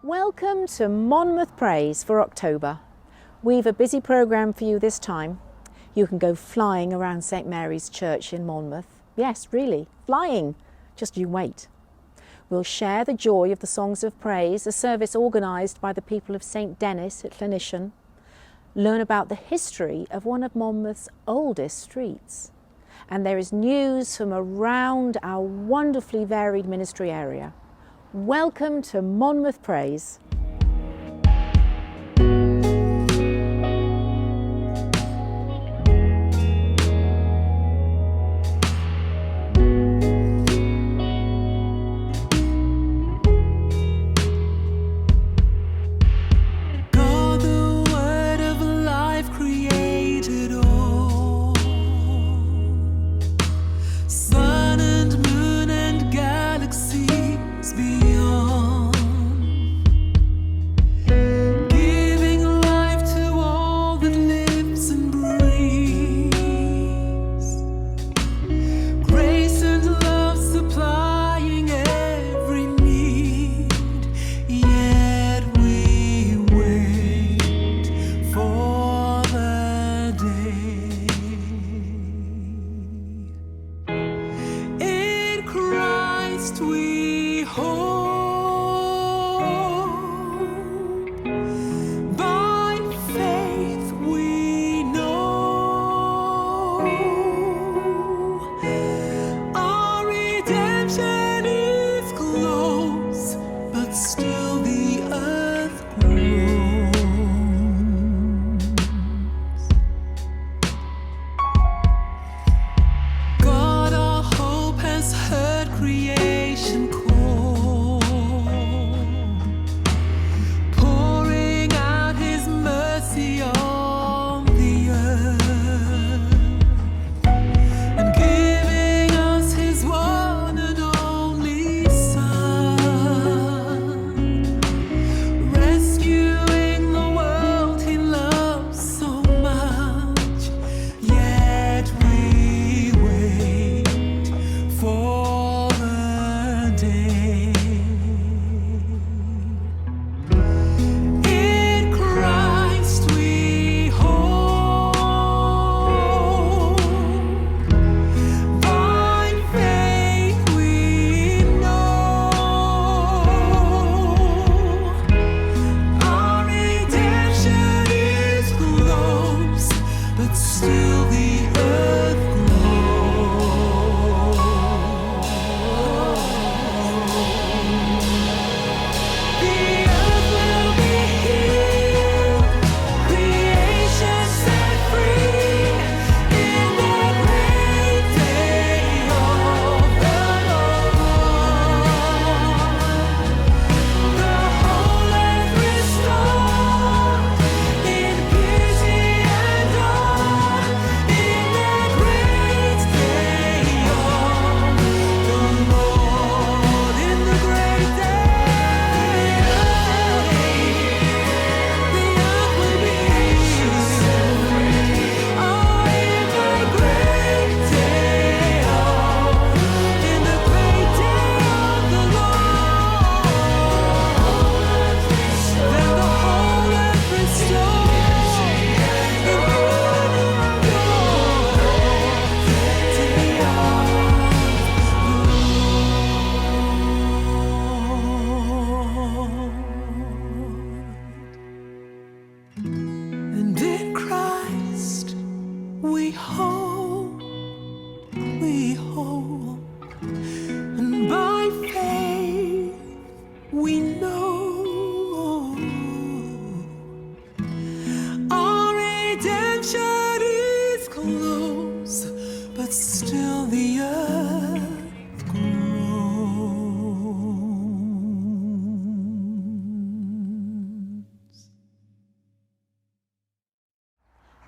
Welcome to Monmouth Praise for October. We've a busy programme for you this time. You can go flying around St Mary's Church in Monmouth. Yes, really, flying. Just you wait. We'll share the joy of the Songs of Praise, a service organised by the people of St Denis at Llynishon. Learn about the history of one of Monmouth's oldest streets. And there is news from around our wonderfully varied ministry area. Welcome to Monmouth Praise.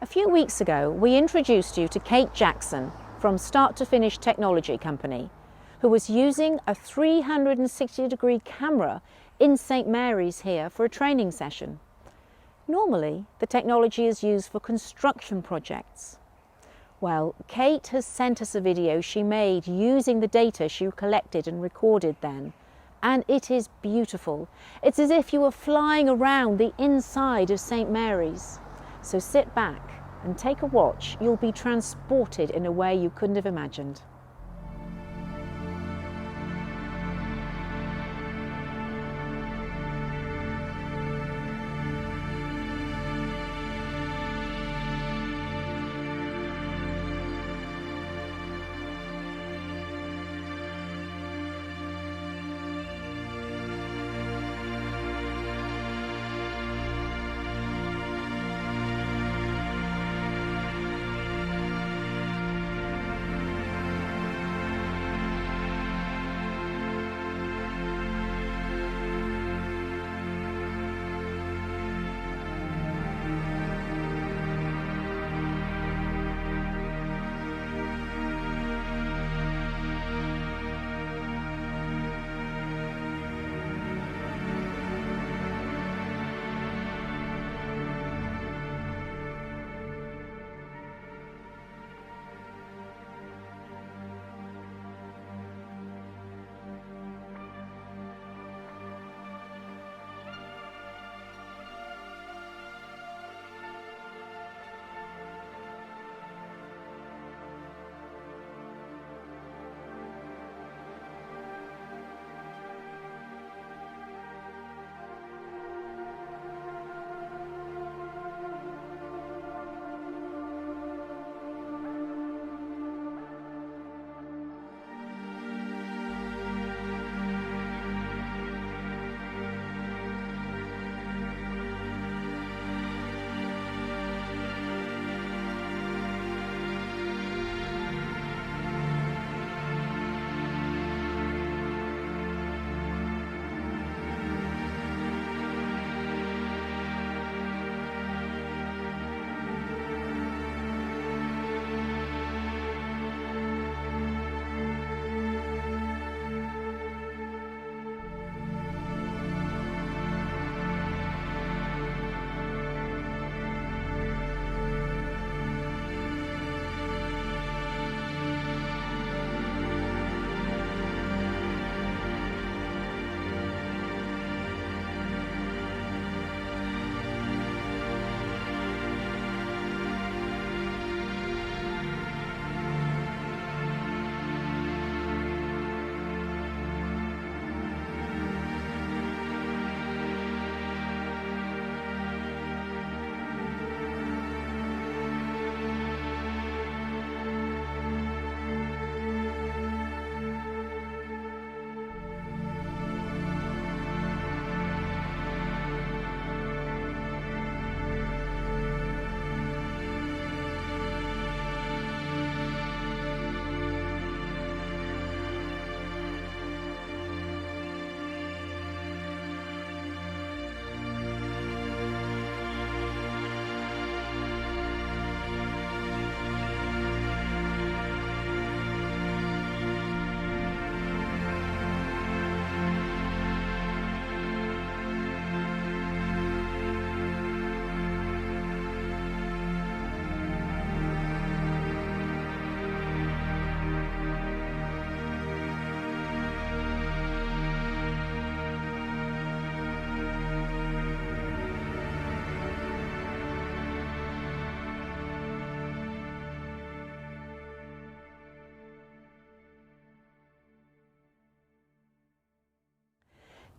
A few weeks ago, we introduced you to Kate Jackson from Start to Finish Technology Company, who was using a 360-degree camera in St Mary's here for a training session. Normally, the technology is used for construction projects. Well, Kate has sent us a video she made using the data she collected and recorded then, and it is beautiful. It's as if you were flying around the inside of St. Mary's. So sit back and take a watch. You'll be transported in a way you couldn't have imagined.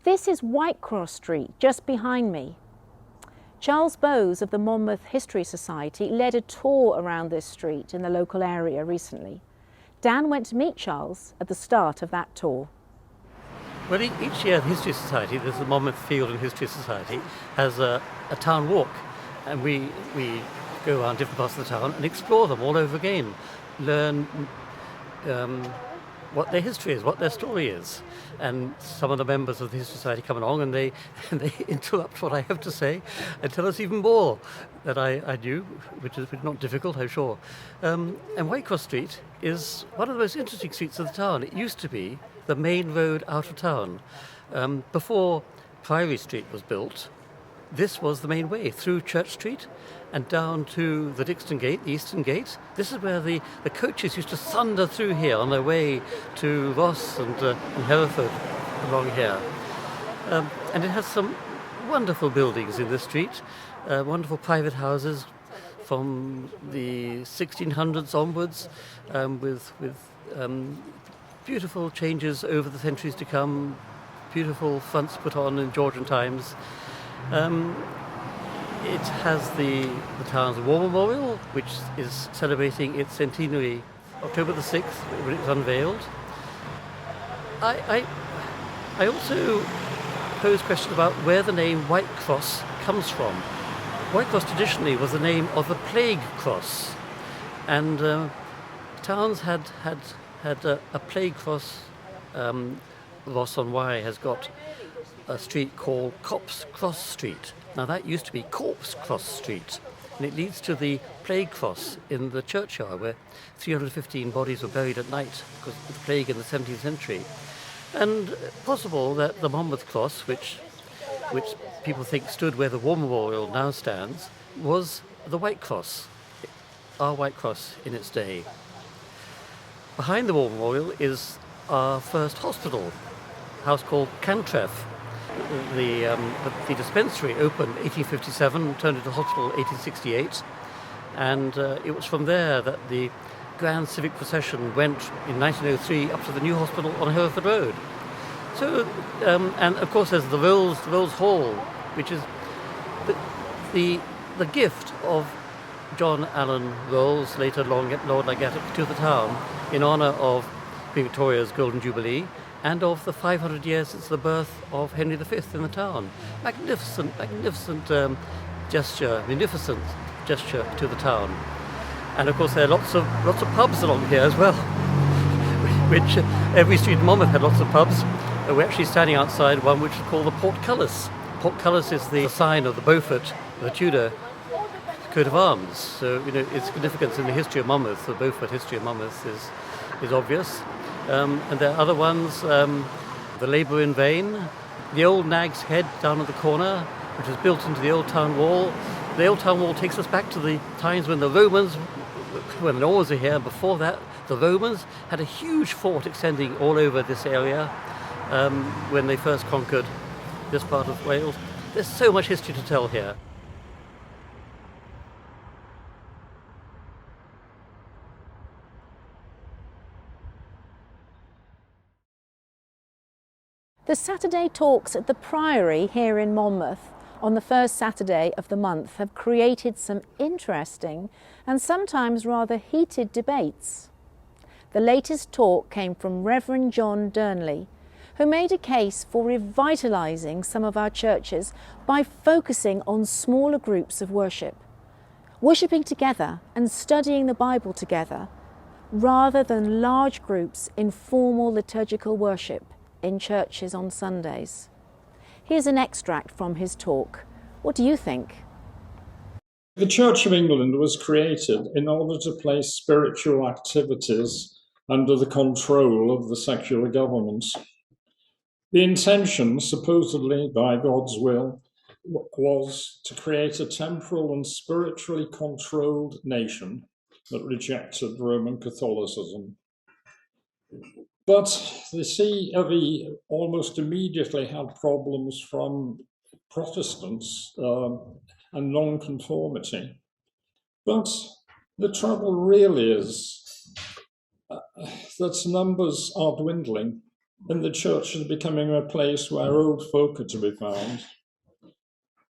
This is Whitecross Street, just behind me. Charles Bowes of the Monmouth History Society led a tour around this street in the local area recently. Dan went to meet Charles at the start of that tour. Well, each year the History Society, there's the Monmouth Field and History Society, has a town walk, and we go around different parts of the town and explore them all over again, learn what their history is, what their story is. And some of the members of the History Society come along and they interrupt what I have to say and tell us even more that I knew, which is not difficult, I'm sure. And Whitecross Street is one of the most interesting streets of the town. It used to be the main road out of town. Before Priory Street was built, this was the main way through Church Street and down to the Dixon Gate, the Eastern Gate. This is where the coaches used to thunder through here on their way to Ross and Hereford. along here. And it has some wonderful buildings in the street, wonderful private houses from the 1600s onwards, with beautiful changes over the centuries to come, beautiful fronts put on in Georgian times. It has the town's war memorial, which is celebrating its centenary October the 6th, when it was unveiled. I also pose question about where the name White Cross comes from. White Cross traditionally was the name of the plague cross, and towns had a plague cross. Ross on Wye has got a street called Cops Cross Street. Now that used to be Corpse Cross Street, and it leads to the plague cross in the churchyard where 315 bodies were buried at night because of the plague in the 17th century. And possible that the Monmouth Cross, which people think stood where the War Memorial now stands, was the White Cross, our White Cross in its day. Behind the War Memorial is our first hospital, a house called Cantreff. The dispensary opened 1857, turned into hospital 1868, and it was from there that the Grand Civic Procession went in 1903 up to the new hospital on Hereford Road. So, and of course there's the Rolls Hall, which is the gift of John Allen Rolls, later Lord Legatt, to the town in honour of Queen Victoria's Golden Jubilee and of the 500 years since the birth of Henry V in the town. Magnificent gesture to the town. And of course there are lots of pubs along here as well, which every street in Monmouth had lots of pubs. We're actually standing outside one which is called the Portcullis. Portcullis is the sign of the Beaufort, the Tudor coat of arms. So, its significance in the history of Monmouth, the Beaufort history of Monmouth, is obvious. And there are other ones, the Labour in Vain, the old Nag's Head down at the corner, which is built into the old town wall. The old town wall takes us back to the times when the Normans were here. Before that, the Romans had a huge fort extending all over this area when they first conquered this part of Wales. There's so much history to tell here. The Saturday talks at the Priory here in Monmouth on the first Saturday of the month have created some interesting and sometimes rather heated debates. The latest talk came from Reverend John Durnley, who made a case for revitalising some of our churches by focusing on smaller groups of worship, worshipping together and studying the Bible together, rather than large groups in formal liturgical worship in churches on Sundays. Here's an extract from his talk. What do you think? The Church of England was created in order to place spiritual activities under the control of the secular governments. The intention, supposedly by God's will, was to create a temporal and spiritually controlled nation that rejected Roman Catholicism. But the COE almost immediately had problems from Protestants and non-conformity. But the trouble really is that numbers are dwindling and the church is becoming a place where old folk are to be found.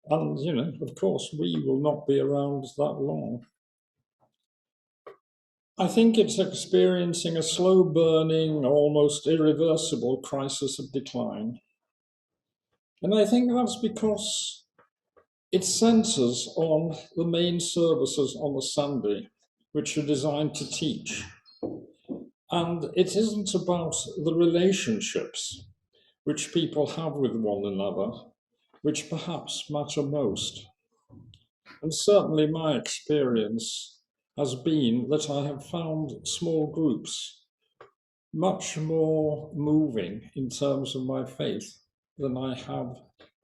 And, of course, we will not be around that long. I think it's experiencing a slow-burning, almost irreversible crisis of decline. And I think that's because it centres on the main services on a Sunday, which are designed to teach. And it isn't about the relationships which people have with one another, which perhaps matter most. And certainly my experience has been that I have found small groups much more moving in terms of my faith than I have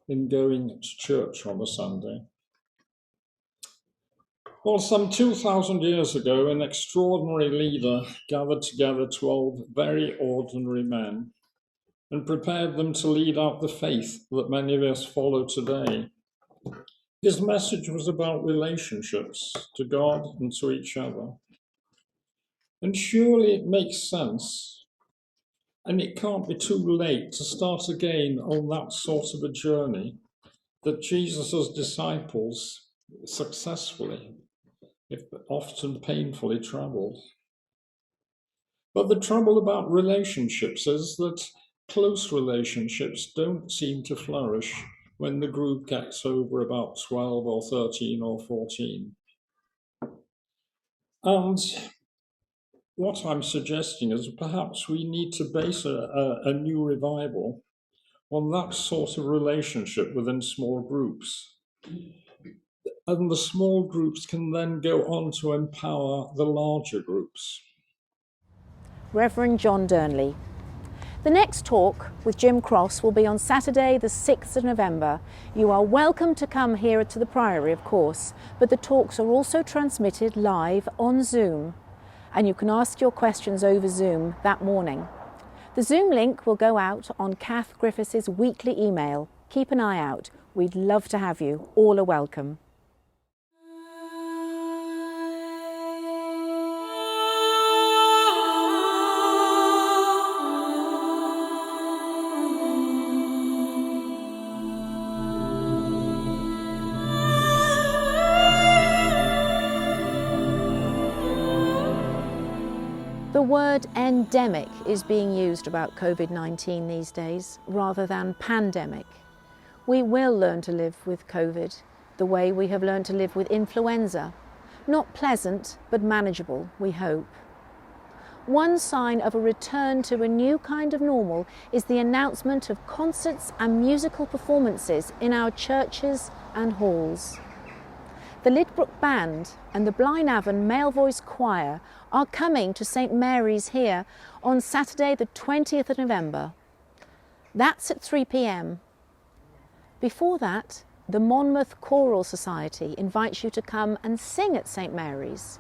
in going to church on a Sunday. Well, some 2,000 years ago, an extraordinary leader gathered together 12 very ordinary men and prepared them to lead out the faith that many of us follow today. His message was about relationships to God and to each other. And surely it makes sense, and it can't be too late to start again on that sort of a journey that Jesus' disciples successfully, if often painfully, travelled. But the trouble about relationships is that close relationships don't seem to flourish when the group gets over about 12 or 13 or 14. And what I'm suggesting is perhaps we need to base a new revival on that sort of relationship within small groups. And the small groups can then go on to empower the larger groups. Reverend John Durnley. The next talk with Jim Cross will be on Saturday the 6th of November. You are welcome to come here to the Priory, of course, but the talks are also transmitted live on Zoom, and you can ask your questions over Zoom that morning. The Zoom link will go out on Kath Griffiths' weekly email. Keep an eye out. We'd love to have you. All are welcome. The word endemic is being used about COVID-19 these days rather than pandemic. We will learn to live with COVID the way we have learned to live with influenza. Not pleasant, but manageable, we hope. One sign of a return to a new kind of normal is the announcement of concerts and musical performances in our churches and halls. The Lidbrook Band and the Blaenavon Male Voice Choir are coming to St Mary's here on Saturday the 20th of November. That's at 3 p.m. Before that, the Monmouth Choral Society invites you to come and sing at St Mary's.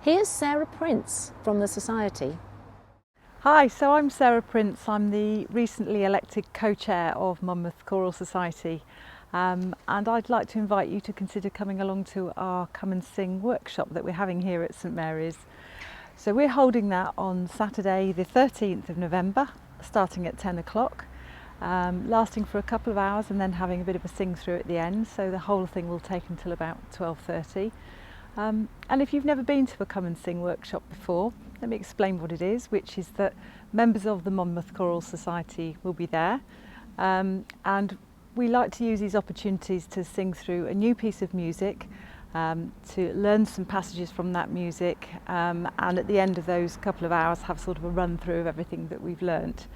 Here's Sarah Prince from the Society. Hi, so I'm Sarah Prince. I'm the recently elected co-chair of Monmouth Choral Society. And I'd like to invite you to consider coming along to our Come and Sing workshop that we're having here at St Mary's. So we're holding that on Saturday the 13th of November, starting at 10 o'clock, lasting for a couple of hours and then having a bit of a sing through at the end. So the whole thing will take until about 12:30. And if you've never been to a Come and Sing workshop before, let me explain what it is, which is that members of the Monmouth Choral Society will be there, and we like to use these opportunities to sing through a new piece of music, to learn some passages from that music, and at the end of those couple of hours have sort of a run through of everything that we've learnt.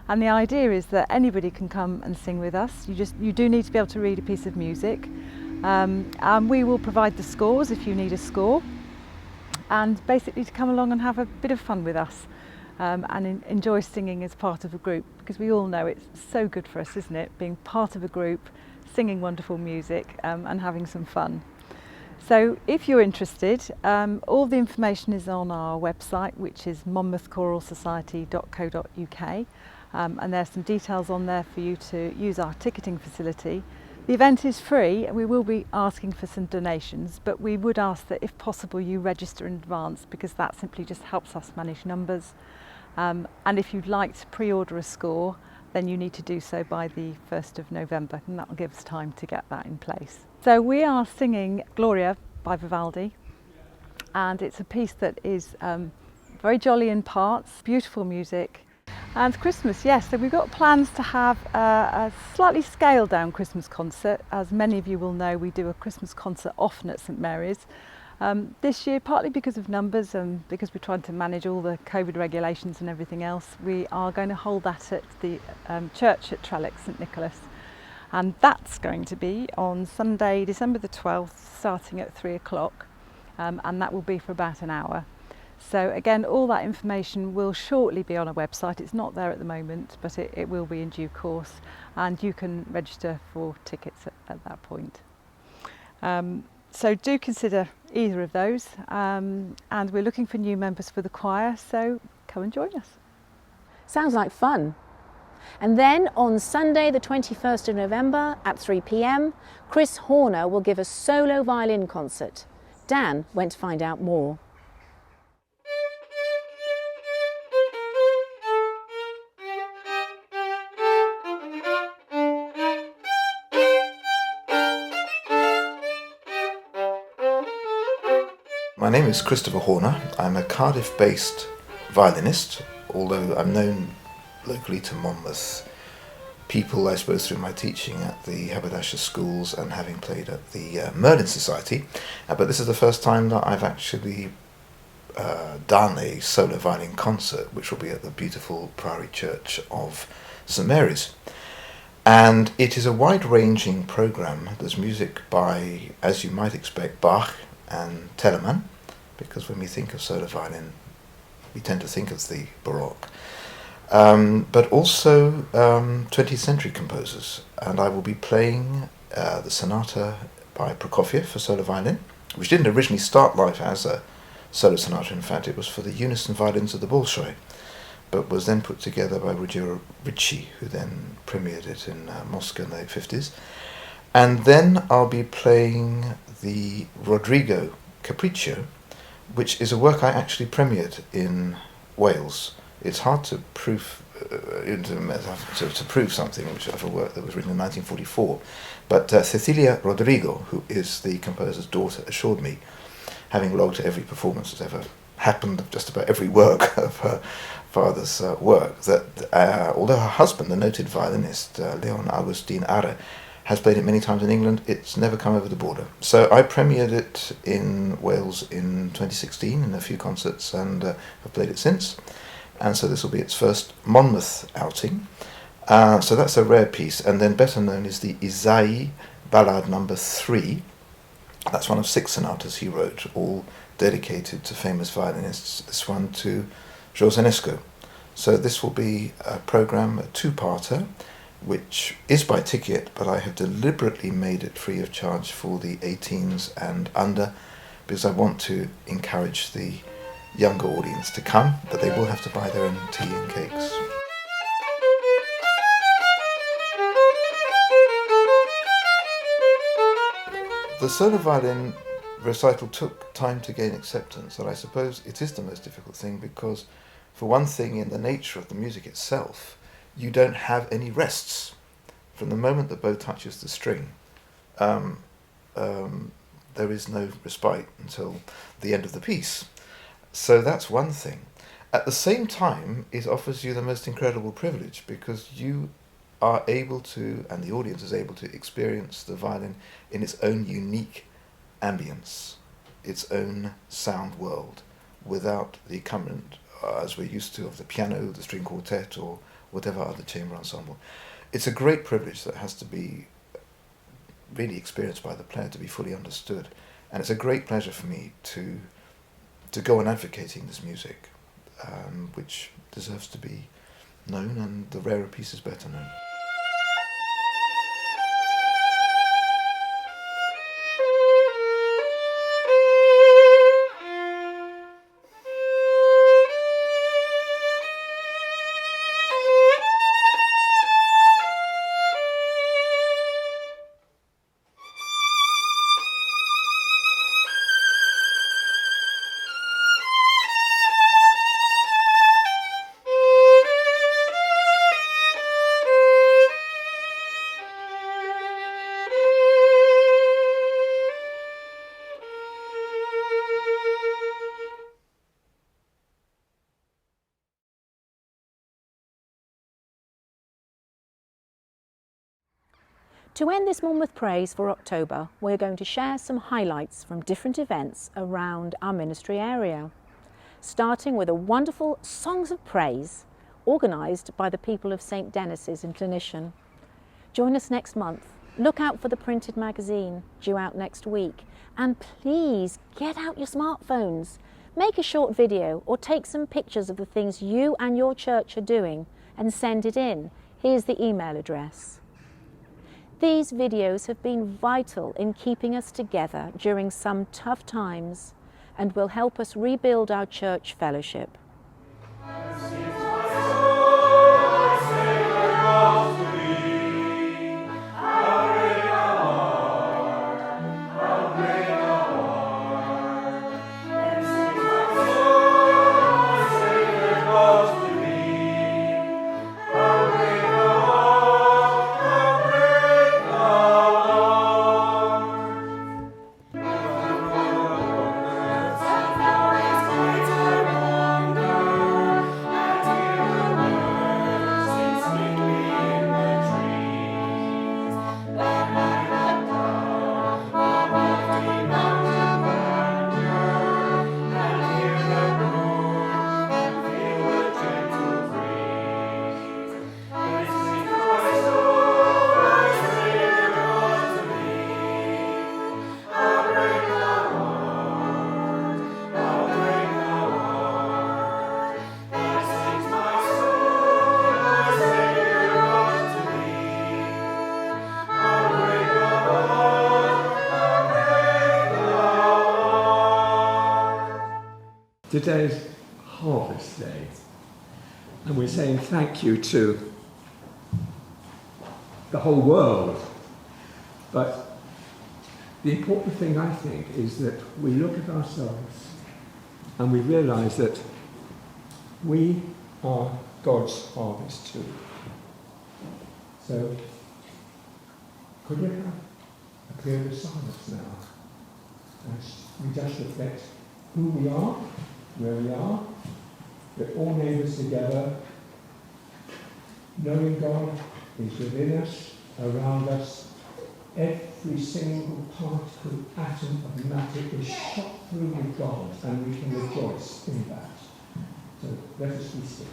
And the idea is that anybody can come and sing with us. You do need to be able to read a piece of music, and we will provide the scores if you need a score, and basically to come along and have a bit of fun with us. And enjoy singing as part of a group, because we all know it's so good for us, isn't it, being part of a group, singing wonderful music, and having some fun. So if you're interested, all the information is on our website, which is monmouthchoralsociety.co.uk, and there's some details on there for you to use our ticketing facility. The event is free, and we will be asking for some donations, but we would ask that if possible you register in advance, because that simply just helps us manage numbers. And if you'd like to pre-order a score, then you need to do so by the 1st of November, and that will give us time to get that in place. So we are singing Gloria by Vivaldi, and it's a piece that is very jolly in parts, beautiful music. And Christmas, yes, so we've got plans to have a slightly scaled down Christmas concert. As many of you will know, we do a Christmas concert often at St Mary's. This year, partly because of numbers and because we're trying to manage all the COVID regulations and everything else, we are going to hold that at the church at Trellick, St Nicholas. And that's going to be on Sunday, December the 12th, starting at 3 o'clock, and that will be for about an hour. So again, all that information will shortly be on our website. It's not there at the moment, but it will be in due course, and you can register for tickets at that point. So do consider either of those, and we're looking for new members for the choir, so come and join us. Sounds like fun. And then on Sunday the 21st of November at 3 p.m, Chris Horner will give a solo violin concert. Dan went to find out more. My name is Christopher Horner. I'm a Cardiff-based violinist, although I'm known locally to Monmouth people, I suppose, through my teaching at the haberdasher schools and having played at the Merlin Society. But this is the first time that I've actually done a solo violin concert, which will be at the beautiful Priory Church of St Mary's. And it is a wide-ranging programme. There's music by, as you might expect, Bach and Telemann, because when we think of solo violin, we tend to think of the Baroque. But also 20th century composers, and I will be playing the sonata by Prokofiev for solo violin, which didn't originally start life as a solo sonata. In fact, it was for the unison violins of the Bolshoi, but was then put together by Ruggiero Ricci, who then premiered it in Moscow in the late 50s. And then I'll be playing the Rodrigo Capriccio, which is a work I actually premiered in Wales. It's hard to prove to prove something, which of a work that was written in 1944. But Cecilia Rodrigo, who is the composer's daughter, assured me, having logged every performance that's ever happened of just about every work of her father's work, that although her husband, the noted violinist Leon Augustin Arre, has played it many times in England, it's never come over the border. So I premiered it in Wales in 2016 in a few concerts, and have played it since. And so this will be its first Monmouth outing. So that's a rare piece. And then better known is the Isaïe Ballade number 3. That's one of 6 sonatas he wrote, all dedicated to famous violinists. This one to Georges Enesco. So this will be a programme, a 2-parter, which is by ticket, but I have deliberately made it free of charge for the 18s and under, because I want to encourage the younger audience to come, but they will have to buy their own tea and cakes. The solo violin recital took time to gain acceptance, and I suppose it is the most difficult thing because, for one thing, in the nature of the music itself, you don't have any rests. From the moment the bow touches the string, there is no respite until the end of the piece. So that's one thing. At the same time, it offers you the most incredible privilege because you are able to, and the audience is able to, experience the violin in its own unique ambience, its own sound world, without the accompaniment, as we're used to, of the piano, the string quartet, or whatever other chamber ensemble. It's a great privilege that has to be really experienced by the player to be fully understood. And it's a great pleasure for me to go on advocating this music, which deserves to be known, and the rarer pieces better known. To end this Monmouth Praise for October, we're going to share some highlights from different events around our ministry area, starting with a wonderful Songs of Praise organised by the people of St Denis's in Clinician. Join us next month. Look out for the printed magazine due out next week, and please get out your smartphones. Make a short video or take some pictures of the things you and your church are doing and send it in. Here's the email address. These videos have been vital in keeping us together during some tough times and will help us rebuild our church fellowship. today's Harvest Day, and we're saying thank you to the whole world. But the important thing, I think, is that we look at ourselves and we realise that we are God's harvest too. So, could we have a period of silence now as we just reflect who we are, where we are, that all neighbours together, knowing God is within us, around us, every single particle, atom of matter is shot through with God, and we can rejoice in that. So let us be still.